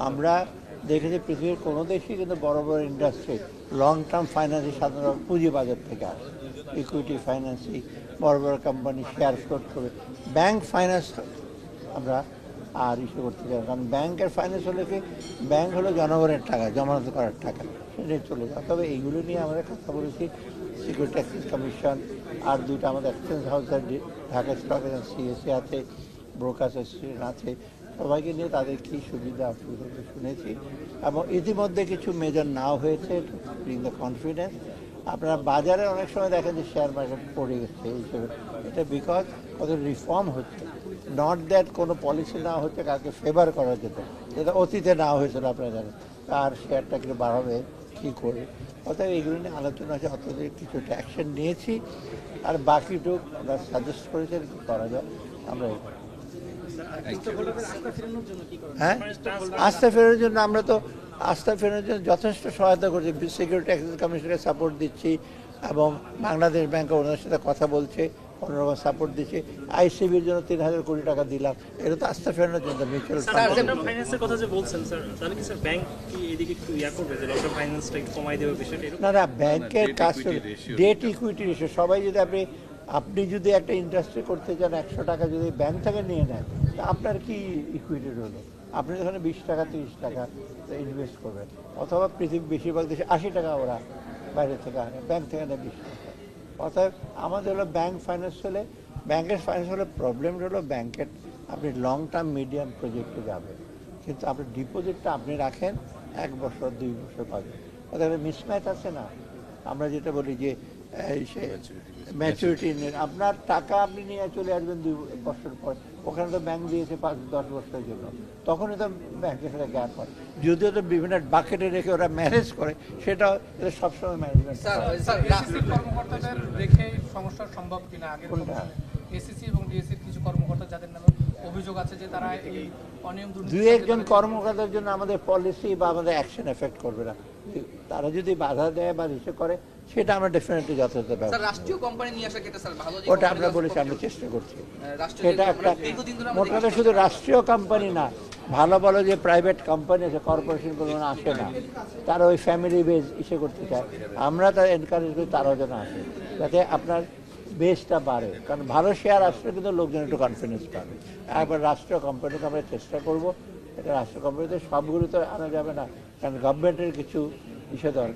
আমরা দেখেছি পৃথিবীর কোনো দেশই কিন্তু বড় বড় ইন্ডাস্ট্রি লং টার্ম ফাইন্যান্সই সাধারণত পুঁজিবাজার থেকে আসে, ইকুইটি ফাইন্যান্সিং, বড় বড় কোম্পানি শেয়ার ফ্লোট করে। ব্যাংক ফাইন্যান্স আমরা আর ইস্যু করতে চাই, কারণ ব্যাংকের ফাইন্যান্স হলে কি, ব্যাংক হলো জনগণের টাকা, জমানত করার টাকা, সেটাই চলে যায়। তবে এইগুলো নিয়ে আমরা কথা বলেছি সিকিউরিটি এক্সচেঞ্জ কমিশন, আর দুইটা আমাদের এক্সচেঞ্জ হাউসের ঢাকা স্টক এক্সচেঞ্জ সিএসসি আছে, ব্রোকার্স অ্যাসোসিয়েশন আছে, সবাইকে নিয়ে তাদের কী সুবিধা অসুবিধা শুনেছি। এবং ইতিমধ্যে কিছু মেজর নাও হয়েছে টু ব্রিং দ্য কনফিডেন্স। আপনারা বাজারে অনেক সময় দেখেন যে শেয়ার মার্কেট পড়ে গেছে এই হিসেবে, এটা বিকজ কত রিফর্ম হচ্ছে, নট দ্যাট কোনো পলিসি না হচ্ছে কাকে ফেভার করা যেত, যেটা অতীতে না হয়েছিল আপনারা জানেন, কার শেয়ারটা কিন্তু বাড়াবে কী করে। অর্থাৎ এইগুলো নিয়ে আলোচনা আছে, অর্থাৎ কিছুটা অ্যাকশন নিয়েছি, আর বাকিটুক আমরা সাজেস্ট করেছেন কী করা যায় আমরা এই করি। হ্যাঁ, আস্থা ফেরানোর জন্য আমরা তো আস্থা ফেরানোর জন্য যথেষ্ট সহায়তা করছি, সিকিউরিটি এক্সচেঞ্জ কমিশনকে সাপোর্ট দিচ্ছি, এবং বাংলাদেশ ব্যাংক ওনাদের সাথে কথা বলছে, অন্যরকম সাপোর্ট দিচ্ছে। আইসিবির জন্য 3,000 কোটি টাকা দিলাম, এটা তো আস্থা ফেরানোর জন্য মিউচুয়াল না না, ব্যাংকের কাজ ডেট ইকুইটির ইস্যু। সবাই যদি আপনি যদি একটা ইন্ডাস্ট্রি করতে চান, 100 টাকা যদি ব্যাংক থেকে নিয়ে নেন, তা আপনার কি ইকুইটি হলো? আপনি এখানে 20 টাকা 30 টাকা ইনভেস্ট করবেন, অথবা পৃথিবীর বেশিরভাগ দেশে 80 টাকা ওরা বাইরে থেকে আনে, ব্যাংক থেকে নেয় 20 টাকা। অর্থাৎ আমাদের হলো ব্যাংক ফাইন্যান্স হলে, ব্যাংকের ফাইন্যান্স হলে প্রবলেমটা হলো ব্যাংকের আপনি লং টার্ম মিডিয়াম প্রজেক্টে যাবেন, কিন্তু আপনার ডিপোজিটটা আপনি রাখেন 1 বছর 2 বছর পাবেন। অর্থাৎ মিসম্যাচ আছে না, আমরা যেটা বলি যে সে ম্যাচুরিটি নেই, আপনার টাকা আপনি নিয়ে চলে আসবেন 2 বছর পর, ওখানে তো ব্যাংক দিয়েছে 5-10 বছরের জন্য, তখনই তো ব্যাংকের সাথে গ্যাপ হয়। যদিও তো বিভিন্ন বাকেটে রেখে ওরা ম্যানেজ করে, সেটা সবসময় ম্যানেজমেন্ট। কর্মকর্তাদের রেখে সমস্যা সম্ভব কিনা? আগে এসিসি এবং ডিএসসির কিছু কর্মকর্তা যাদের নামে অভিযোগ আছে যে তারা এই অনিয়ম দুর্নীতি, 2-1 জন কর্মকর্তার জন্য আমাদের পলিসি বা আমাদের অ্যাকশন এফেক্ট করবে না। তারা যদি বাধা দেয় বা ইসে করে, সেটা আমরা ডেফিনেটলি যথাযথ ব্যবস্থা। রাষ্ট্রীয় কোম্পানি নিয়ে আসা ক্ষেত্রে স্যার ভালো, ওটা আমরা বলেছি, আমরা চেষ্টা করছি। সেটা একটা মোট কথা, শুধু রাষ্ট্রীয় কোম্পানি না, ভালো ভালো যে প্রাইভেট কোম্পানি আছে, কর্পোরেশনগুলো আসে না, তারা ওই ফ্যামিলি বেস ইসে করতে চায়, আমরা তারা এনকারেজ করি তারাও যেন আসে, যাতে আপনার বেসটা বাড়ে। কারণ ভালো শেয়ার আসলে কিন্তু লোকজন একটু কনফিডেন্স পাবে। একবার রাষ্ট্রীয় কোম্পানিকে আমরা চেষ্টা করবো, এটা রাষ্ট্রীয় কোম্পানিতে সবগুলো তো আনা যাবে না, কারণ গভর্নমেন্টের কিছু ইসে দরকার।